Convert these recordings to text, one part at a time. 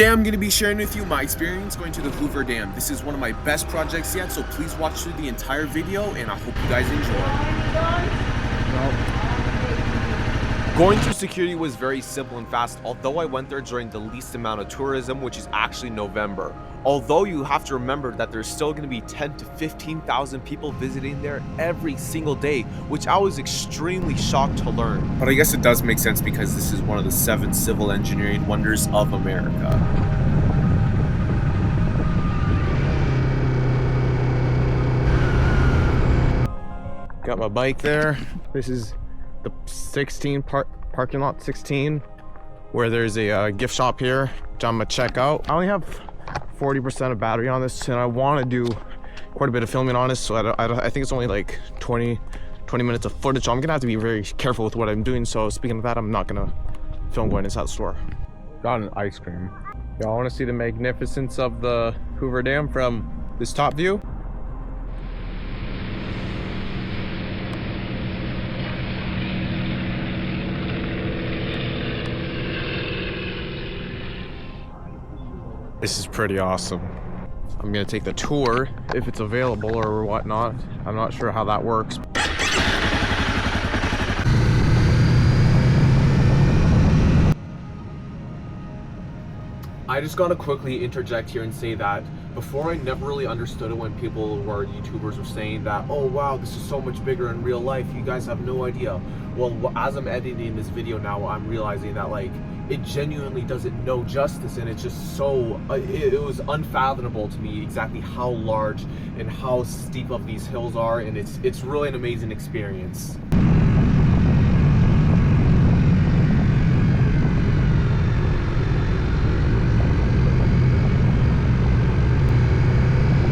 Today I'm going to be sharing with you my experience going to the Hoover Dam. This is one of my best projects yet, so please watch through the entire video and I hope you guys enjoy. Going through security was very simple and fast, although I went there during the least amount of tourism, which is actually November. Although you have to remember that there's still going to be 10 to 15,000 people visiting there every single day, which I was extremely shocked to learn. But I guess it does make sense because this is one of the 7 civil engineering wonders of America. Got my bike there. This is the 16 parking lot 16, where there's a gift shop here, which I'm gonna check out. I only have 40% of battery on this, and I want to do quite a bit of filming on this, so I think it's only like 20 minutes of footage, so I'm gonna have to be very careful with what I'm doing. So speaking of that, I'm not gonna film going inside the store. Got an ice cream. Y'all want to see the magnificence of the Hoover Dam from this top view? This is pretty awesome. I'm gonna take the tour if it's available or whatnot. I'm not sure how that works. I just gotta quickly interject here and say that before I never really understood it when people were YouTubers were saying that, oh wow, this is so much bigger in real life, you guys have no idea. Well, as I'm editing this video now, I'm realizing that like it genuinely doesn't know justice, and it's just so it was unfathomable to me exactly how large and how steep of these hills are, and it's really an amazing experience.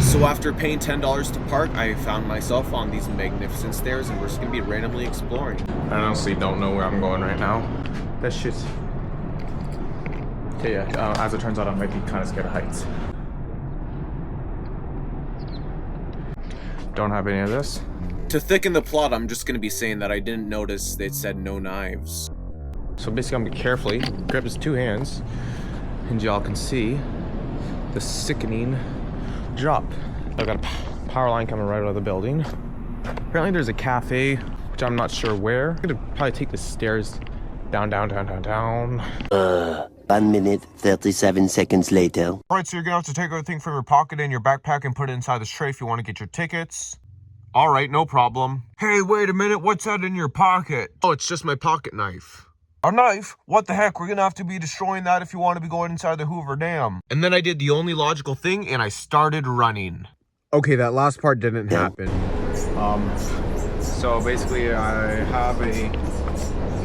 So after paying $10 to park, I found myself on these magnificent stairs, and we're just gonna be randomly exploring. I honestly don't know where I'm going right now. That shit's... Okay, yeah, as it turns out, I might be kind of scared of heights. Don't have any of this. To thicken the plot, I'm just gonna be saying that I didn't notice it said no knives. So basically, I'm gonna carefully grab his 2 hands, and y'all can see the sickening drop. I've got a power line coming right out of the building. Apparently there's a cafe, which I'm not sure where. I'm gonna probably take the stairs down. 1 minute, 37 seconds later. Alright, so you're gonna have to take everything from your pocket and your backpack and put it inside this tray if you want to get your tickets. Alright, no problem. Hey, wait a minute, what's that in your pocket? Oh, it's just my pocket knife. A knife? What the heck? We're gonna have to be destroying that if you want to be going inside the Hoover Dam. And then I did the only logical thing, and I started running. Okay, that last part didn't happen. So basically I have a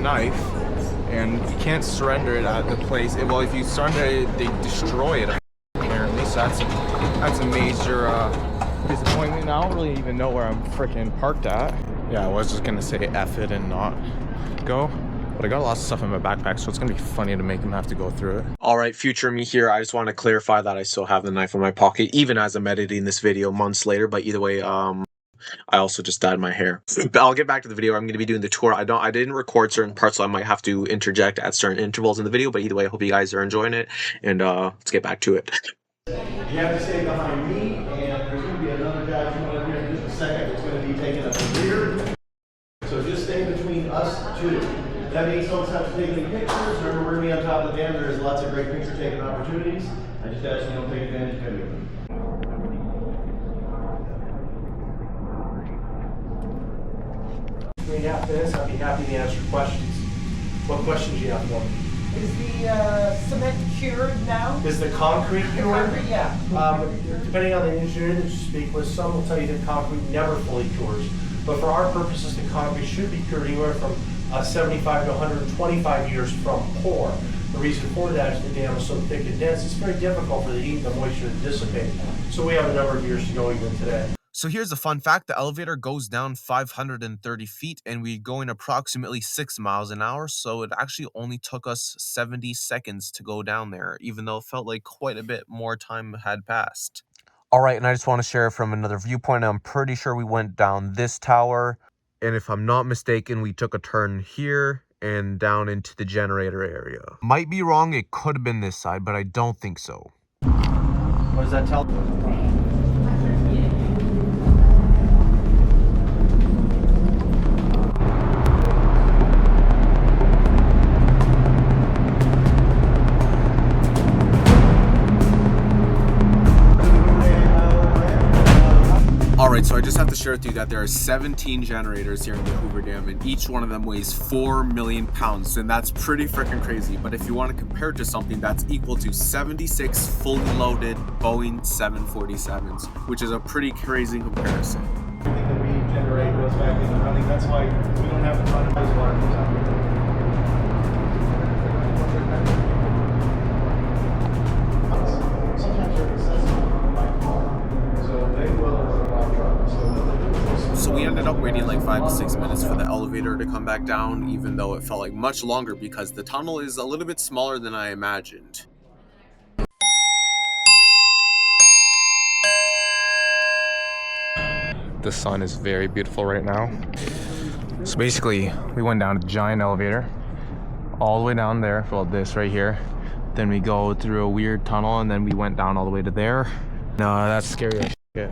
knife, and you can't surrender it at the place. Well, if you surrender it, they destroy it, apparently. So that's a major disappointment. I don't really even know where I'm freaking parked at. Yeah, I was just gonna say F it and not go. But I got lots of stuff in my backpack, so it's gonna be funny to make him have to go through it. All right, future me here. I just want to clarify that I still have the knife in my pocket, even as I'm editing this video months later. But either way, I also just dyed my hair. But I'll get back to the video. I'm gonna be doing the tour. I didn't record certain parts, so I might have to interject at certain intervals in the video. But either way, I hope you guys are enjoying it, and let's get back to it. You have to stay behind me, and there's gonna be another guy coming up here in just a second. It's gonna be taking up the rear. So just stay between us 2. That means folks have to take any pictures. Remember, we're going to be on top of the dam. There's lots of great picture taking opportunities. I just ask you don't take advantage of any of them. After this, I'd be happy to answer questions. What questions do you have for me? Is the cement cured now? Is the concrete cured? Concrete, yeah. Depending on the engineer that you speak with, some will tell you that concrete never fully cures. But for our purposes, the concrete should be cured anywhere from 75 to 125 years from pour. The reason for that is the dam is so thick and dense, it's very difficult for the heat and the moisture to dissipate. So we have a number of years to go even today. So here's a fun fact. The elevator goes down 530 feet, and we're going approximately 6 miles an hour. So it actually only took us 70 seconds to go down there, even though it felt like quite a bit more time had passed. All right, and I just want to share from another viewpoint. I'm pretty sure we went down this tower, and if I'm not mistaken, we took a turn here, and down into the generator area. Might be wrong, it could have been this side, but I don't think so. What does that tell? Alright, so I just have to share with you that there are 17 generators here in the Hoover Dam, and each one of them weighs 4 million pounds, and that's pretty freaking crazy. But if you want to compare it to something, that's equal to 76 fully loaded Boeing 747s, which is a pretty crazy comparison. I think the read generate goes back into running. That's why we don't have to run as water comes out. Sometimes they're accessible by car, so they will allow trucks. So we ended up waiting like 5 to 6 minutes for the elevator to come back down, even though it felt like much longer because the tunnel is a little bit smaller than I imagined. The sun is very beautiful right now. So basically, we went down a giant elevator, all the way down there, well, this right here. Then we go through a weird tunnel, and then we went down all the way to there. No, that's scary as shit.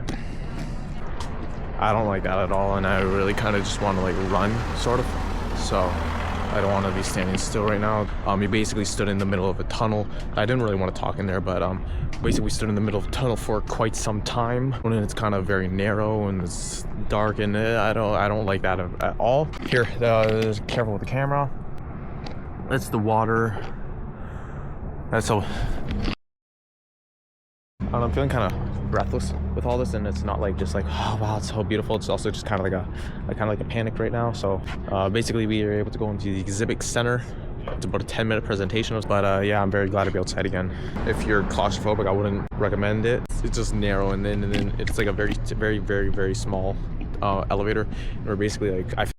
I don't like that at all, and I really kind of just want to like run, sort of. So I don't want to be standing still right now. We basically stood in the middle of a tunnel. I didn't really want to talk in there, but basically we stood in the middle of a tunnel for quite some time. And it's kind of very narrow and it's dark, and I don't like that at all. Here, careful with the camera. That's the water. That's so. I'm feeling kind of breathless with all this, and it's not like just like, oh wow, it's so beautiful. It's also just kind of like a panic right now. So basically we were able to go into the exhibit center. It's about a 10-minute presentation, but yeah, I'm very glad to be outside again. If you're claustrophobic, I wouldn't recommend it. It's just narrow, and then it's like a very small elevator, where basically like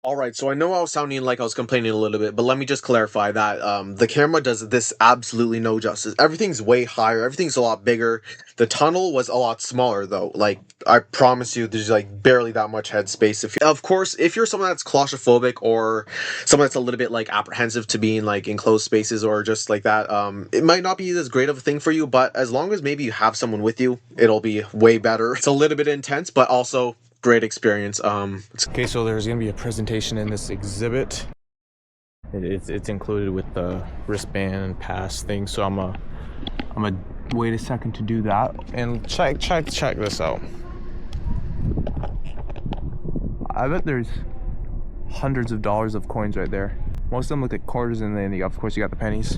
Alright, so I know I was sounding like I was complaining a little bit, but let me just clarify that the camera does this absolutely no justice. Everything's way higher, everything's a lot bigger. The tunnel was a lot smaller though. Like, I promise you, there's like barely that much headspace. Of course, if you're someone that's claustrophobic or someone that's a little bit like apprehensive to being like in closed spaces or just like that, it might not be as great of a thing for you, but as long as maybe you have someone with you, it'll be way better. It's a little bit intense, but also great experience. Okay, so there's gonna be a presentation in this exhibit. It's included with the wristband and pass thing, so I'm gonna wait a second to do that and check this out. I bet there's hundreds of dollars of coins right there. Most of them look like quarters, and then of course you got the pennies.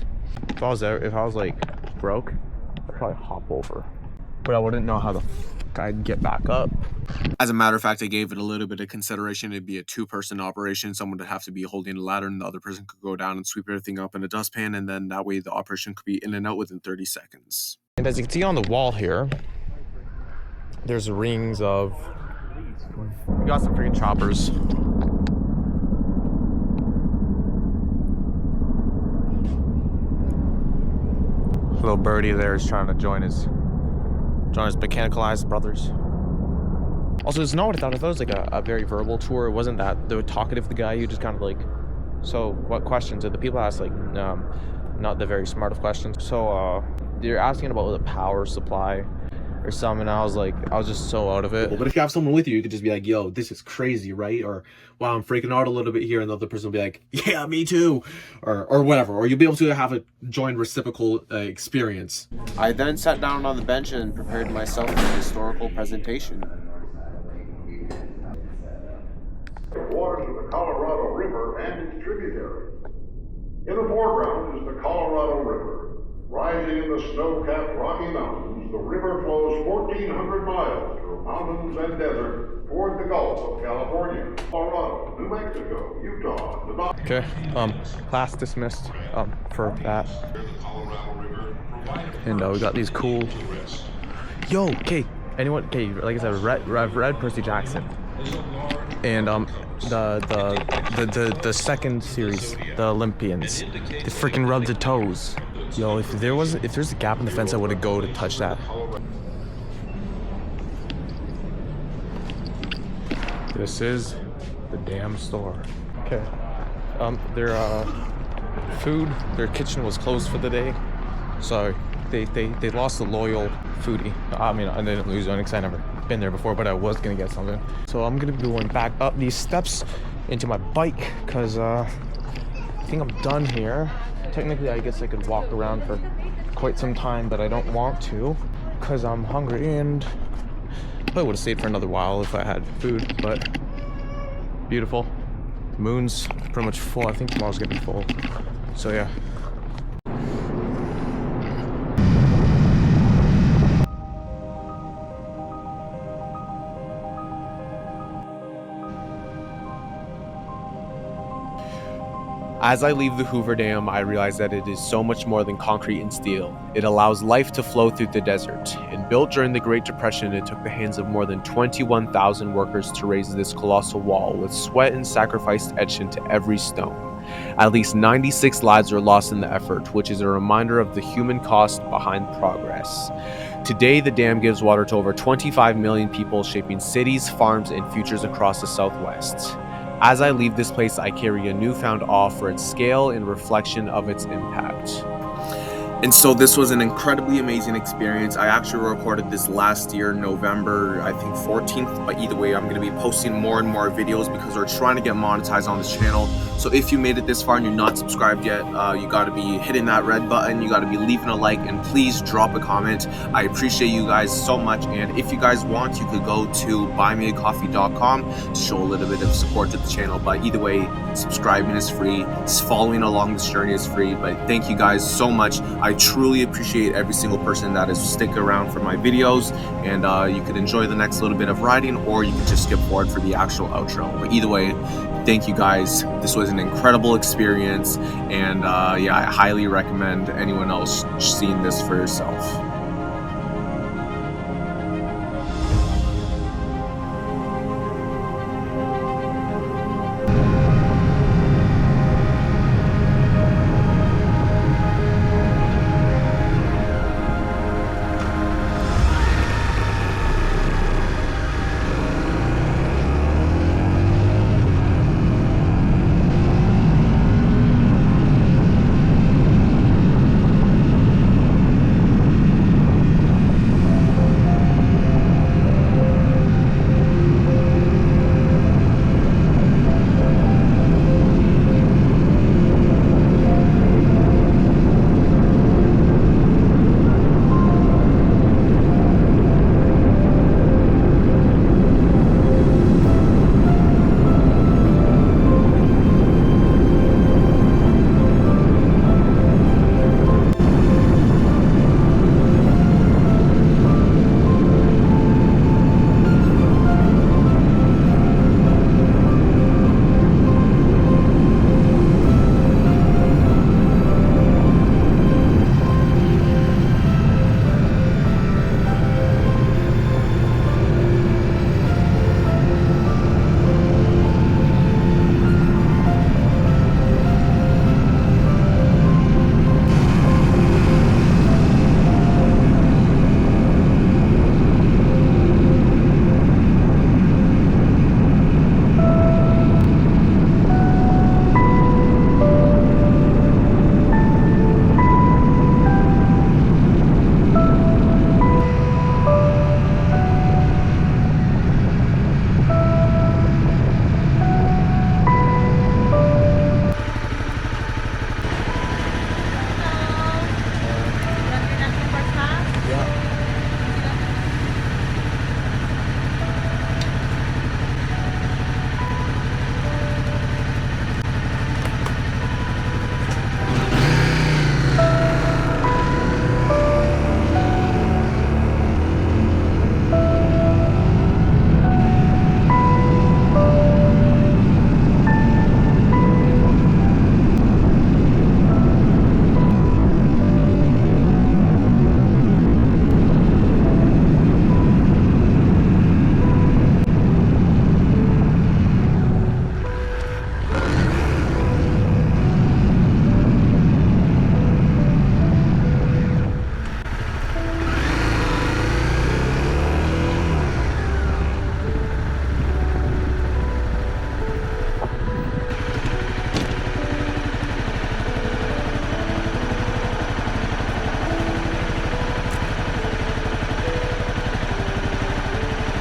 If I was like broke, I'd probably hop over, but I wouldn't know how the I'd get back up. As a matter of fact, I gave it a little bit of consideration. It'd be a 2-person operation. Someone would have to be holding a ladder, and the other person could go down and sweep everything up in a dustpan, and then that way the operation could be in and out within 30 seconds. And as you can see on the wall here, there's rings of... We got some freaking choppers. Little birdie there is trying to join his mechanicalized brothers. Also, it's not what I thought. I thought it was like a very verbal tour. It wasn't that the talkative the guy. You just kind of like, so what questions? And the people asked like not the very smart of questions. So they're asking about the power supply or something, and I was just so out of it. But if you have someone with you, you could just be like, yo, this is crazy, right? Or wow, I'm freaking out a little bit here, and the other person will be like, yeah, me too, or whatever. Or you'll be able to have a joint reciprocal experience. I then sat down on the bench and prepared myself for a historical presentation. The waters of the Colorado River and its tributaries. In the foreground is the Colorado River. Rising in the snow-capped Rocky Mountains, the river flows 1,400 miles through mountains and desert toward the Gulf of California, Colorado, New Mexico, Utah, Nevada. Okay, class dismissed for that. And we got these cool... Yo, okay, anyone... Okay, like I said, I've read Percy Jackson. And the second series, the Olympians, they freaking rubbed their toes. Yo, if there's a gap in the fence, I would go to touch that. This is the damn store. Okay. Their food, their kitchen was closed for the day, so they lost a loyal foodie. I mean, I didn't lose one because I never been there before, but I was gonna get something. So I'm gonna be going back up these steps into my bike because I think I'm done here. Technically, I guess I could walk around for quite some time, but I don't want to because I'm hungry, and I would have stayed for another while if I had food. But beautiful. Moon's pretty much full. I think tomorrow's gonna be full. So yeah. As I leave the Hoover Dam, I realize that it is so much more than concrete and steel. It allows life to flow through the desert. And built during the Great Depression, it took the hands of more than 21,000 workers to raise this colossal wall, with sweat and sacrifice etched into every stone. At least 96 lives were lost in the effort, which is a reminder of the human cost behind progress. Today, the dam gives water to over 25 million people, shaping cities, farms, and futures across the Southwest. As I leave this place, I carry a newfound awe for its scale and reflection of its impact. And so this was an incredibly amazing experience. I actually recorded this last year, November, I think 14th, but either way, I'm going to be posting more and more videos because we're trying to get monetized on this channel. So if you made it this far and you're not subscribed yet, you got to be hitting that red button, you got to be leaving a like, and please drop a comment. I appreciate you guys so much, and if you guys want, you could go to buymeacoffee.com to show a little bit of support to the channel. But either way, subscribing is free, following along this journey is free. But thank you guys so much. I truly appreciate every single person that is sticking around for my videos, and you could enjoy the next little bit of riding, or you could just skip forward for the actual outro. But either way, thank you guys. This was an incredible experience, and yeah, I highly recommend anyone else seeing this for yourself.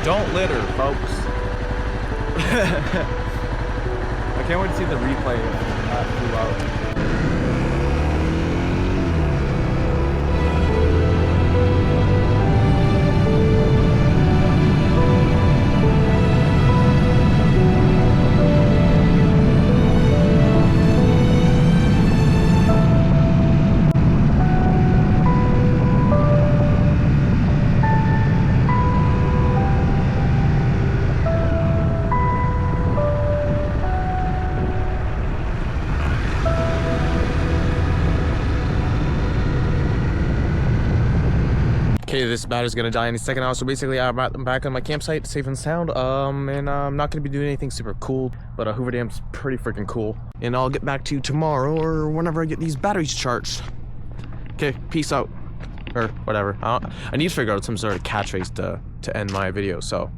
Don't litter, folks. I can't wait to see the replay of that throughout. Okay, this battery's gonna die any second now, so basically I'm back on my campsite, safe and sound, and I'm not gonna be doing anything super cool, but Hoover Dam's pretty freaking cool. And I'll get back to you tomorrow, or whenever I get these batteries charged. Okay, peace out. Or whatever. I need to figure out some sort of catchphrase to end my video, so.